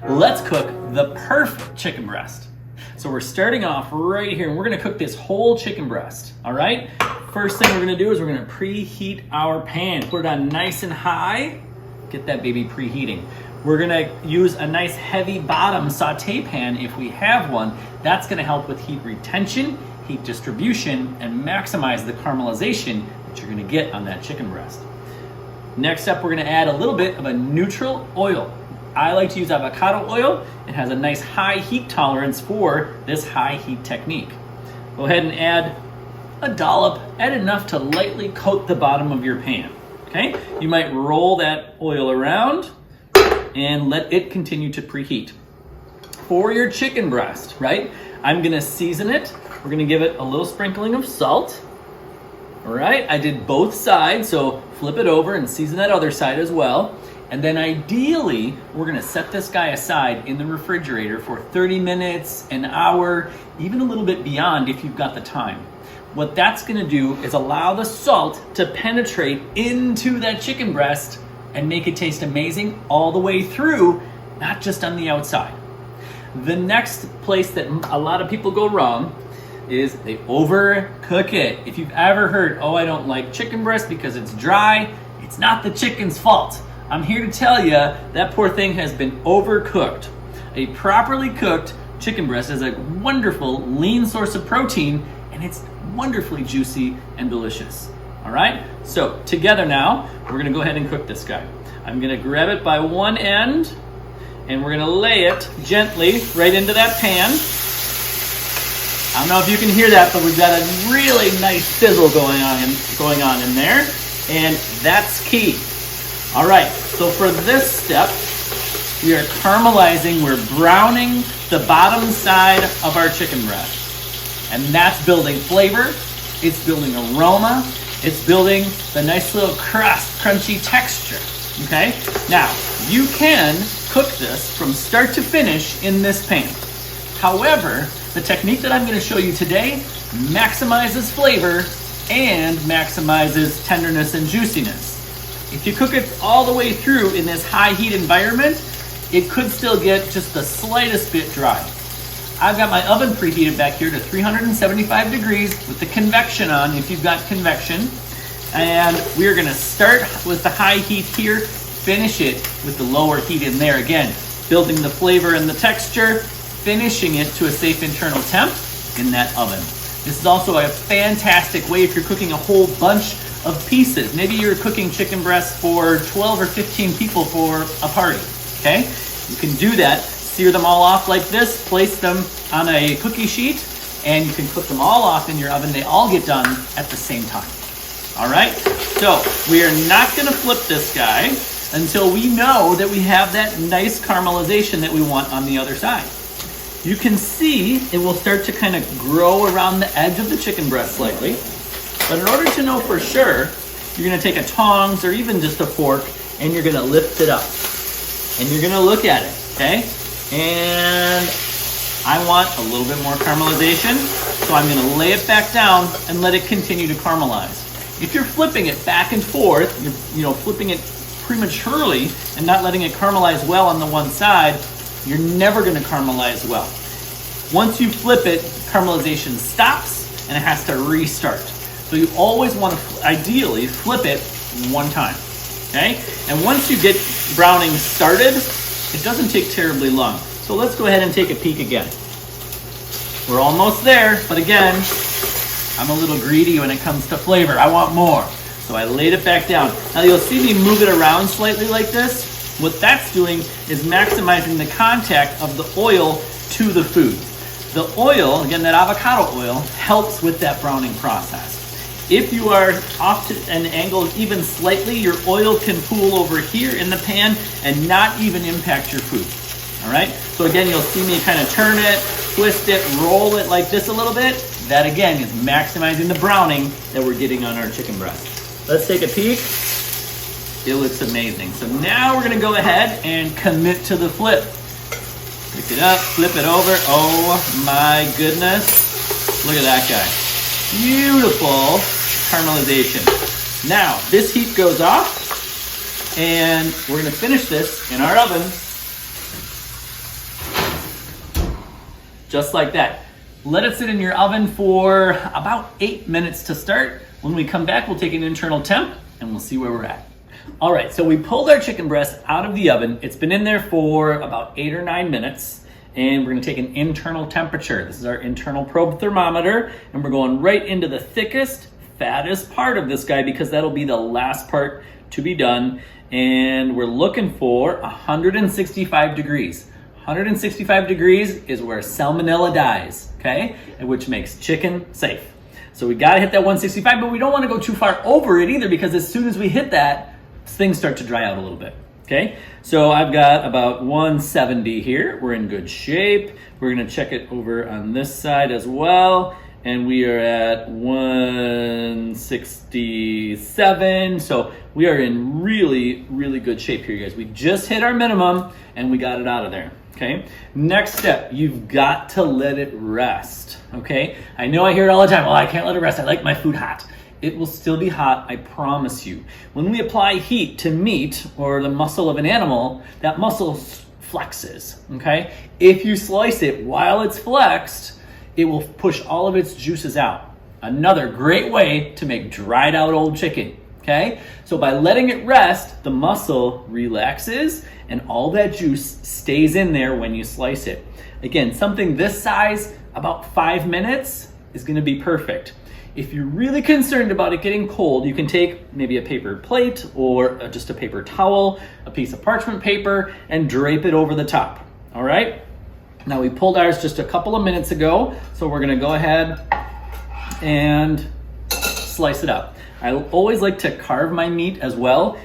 Let's cook the perfect chicken breast. So we're starting off right here, and we're gonna cook this whole chicken breast, all right? First thing we're gonna do is we're gonna preheat our pan. Put it on nice and high. Get that baby preheating. We're gonna use a nice heavy bottom saute pan if we have one. That's gonna help with heat retention, heat distribution, and maximize the caramelization that you're gonna get on that chicken breast. Next up, we're gonna add a little bit of a neutral oil. I like to use avocado oil. It has a nice high heat tolerance for this high heat technique. Go ahead and add a dollop, add enough to lightly coat the bottom of your pan, okay? You might roll that oil around and let it continue to preheat. For your chicken breast, right? I'm gonna season it. We're gonna give it a little sprinkling of salt. All right, I did both sides, so flip it over and season that other side as well. And then ideally, we're gonna set this guy aside in the refrigerator for 30 minutes, an hour, even a little bit beyond if you've got the time. What that's gonna do is allow the salt to penetrate into that chicken breast and make it taste amazing all the way through, not just on the outside. The next place that a lot of people go wrong is they overcook it. If you've ever heard, oh, I don't like chicken breast because it's dry, it's not the chicken's fault. I'm here to tell you that poor thing has been overcooked. A properly cooked chicken breast is a wonderful lean source of protein, and it's wonderfully juicy and delicious. All right, so together now, we're gonna go ahead and cook this guy. I'm gonna grab it by one end, and we're gonna lay it gently right into that pan. I don't know if you can hear that, but we've got a really nice sizzle going on in there, and that's key. All right, so for this step, we are caramelizing, we're browning the bottom side of our chicken breast. And that's building flavor, it's building aroma, it's building the nice little crust, crunchy texture, okay? Now, you can cook this from start to finish in this pan. However, the technique that I'm gonna show you today maximizes flavor and maximizes tenderness and juiciness. If you cook it all the way through in this high heat environment, it could still get just the slightest bit dry. I've got my oven preheated back here to 375 degrees with the convection on, if you've got convection. And we're gonna start with the high heat here, finish it with the lower heat in there. Again, building the flavor and the texture, finishing it to a safe internal temp in that oven. This is also a fantastic way if you're cooking a whole bunch of pieces. Maybe you're cooking chicken breasts for 12 or 15 people for a party, okay? You can do that, sear them all off like this, place them on a cookie sheet, and you can cook them all off in your oven. They all get done at the same time, all right? So we are not gonna flip this guy until we know that we have that nice caramelization that we want on the other side. You can see it will start to kind of grow around the edge of the chicken breast slightly. But in order to know for sure, you're gonna take a tongs or even just a fork and you're gonna lift it up. And you're gonna look at it, okay? And I want a little bit more caramelization, so I'm gonna lay it back down and let it continue to caramelize. If you're flipping it back and forth, you're flipping it prematurely and not letting it caramelize well on the one side, you're never gonna caramelize well. Once you flip it, caramelization stops and it has to restart. So you always want to, ideally, flip it one time, okay? And once you get browning started, it doesn't take terribly long. So let's go ahead and take a peek again. We're almost there, but again, I'm a little greedy when it comes to flavor. I want more. So I laid it back down. Now you'll see me move it around slightly like this. What that's doing is maximizing the contact of the oil to the food. The oil, again, that avocado oil, helps with that browning process. If you are off to an angle even slightly, your oil can pool over here in the pan and not even impact your food. All right? So again, you'll see me kind of turn it, twist it, roll it like this a little bit. That again is maximizing the browning that we're getting on our chicken breast. Let's take a peek. It looks amazing. So now we're gonna go ahead and commit to the flip. Pick it up, flip it over. Oh my goodness. Look at that guy. Beautiful caramelization. Now, this heat goes off, And we're gonna finish this in our oven. Just like that. Let it sit in your oven for about 8 minutes to start. When we come back, we'll take an internal temp and we'll see where we're at. All right, so we pulled our chicken breast out of the oven. It's been in there for about 8 or 9 minutes, and we're gonna take an internal temperature. This is our internal probe thermometer, and we're going right into the thickest, fattest part of this guy because that'll be the last part to be done. And we're looking for 165 degrees. 165 degrees is where salmonella dies, okay? And which makes chicken safe. So we gotta hit that 165, but we don't wanna go too far over it either because as soon as we hit that, things start to dry out a little bit, okay? So I've got about 170 here. We're in good shape. We're gonna check it over on this side as well. And we are at 167. So we are in really, really good shape here, guys. We just hit our minimum and we got it out of there, okay? Next step, you've got to let it rest, okay? I know I hear it all the time. Well, I can't let it rest. I like my food hot. It will still be hot, I promise you. When we apply heat to meat or the muscle of an animal, that muscle flexes, okay? If you slice it while it's flexed, it will push all of its juices out. Another great way to make dried out old chicken, okay? So by letting it rest, the muscle relaxes and all that juice stays in there when you slice it. Again, something this size, about 5 minutes, is gonna be perfect. If you're really concerned about it getting cold, you can take maybe a paper plate or just a paper towel, a piece of parchment paper, and drape it over the top, all right? Now we pulled ours just a couple of minutes ago, so we're gonna go ahead and slice it up. I always like to carve my meat as well.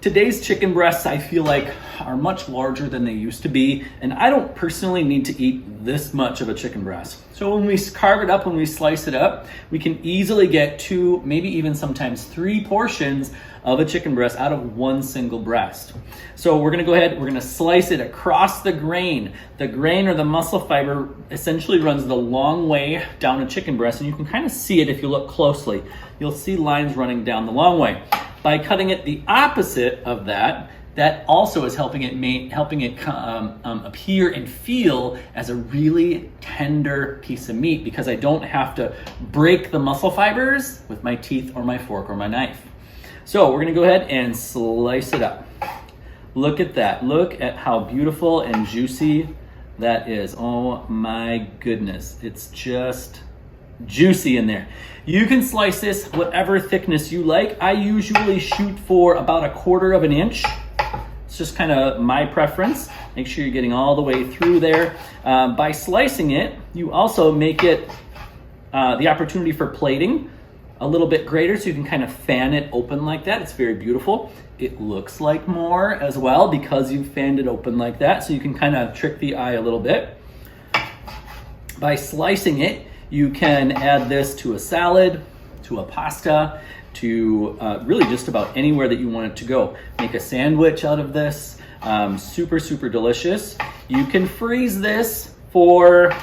Today's chicken breasts, I feel like, are much larger than they used to be, and I don't personally need to eat this much of a chicken breast. So when we carve it up, when we slice it up, we can easily get 2, maybe even sometimes 3 portions of a chicken breast out of one single breast. So we're gonna go ahead, we're gonna slice it across the grain. The grain or the muscle fiber essentially runs the long way down a chicken breast, and you can kind of see it if you look closely. You'll see lines running down the long way. By cutting it the opposite of that, that also is helping it appear and feel as a really tender piece of meat because I don't have to break the muscle fibers with my teeth or my fork or my knife. So we're gonna go ahead and slice it up. Look at that. Look at how beautiful and juicy that is. Oh my goodness. It's just juicy in there. You can slice this whatever thickness you like. I usually shoot for about 1/4 of an inch. It's just kind of my preference. Make sure you're getting all the way through there. By slicing it, you also make it the opportunity for plating a little bit greater so you can kind of fan it open like that. It's very beautiful. It looks like more as well because you fanned it open like that, so you can kind of trick the eye a little bit. By slicing it, you can add this to a salad, to a pasta, to really just about anywhere that you want it to go. Make a sandwich out of this. Super, super delicious. You can freeze this for,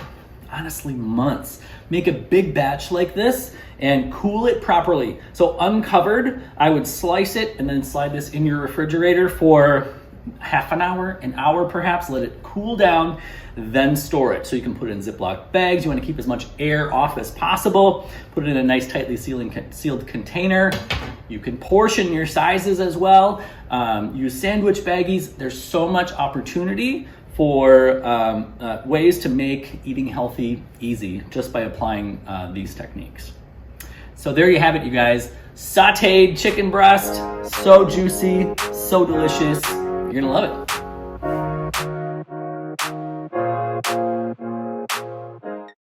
honestly, months. Make a big batch like this and cool it properly. So uncovered, I would slice it and then slide this in your refrigerator for half an hour perhaps, let it cool down, then store it. So you can put it in Ziploc bags. You want to keep as much air off as possible. Put it in a nice tightly sealed container. You can portion your sizes as well. Use sandwich baggies. There's so much opportunity for ways to make eating healthy easy just by applying these techniques. So there you have it, you guys. Sauteed chicken breast, so juicy, so delicious. You're gonna love it.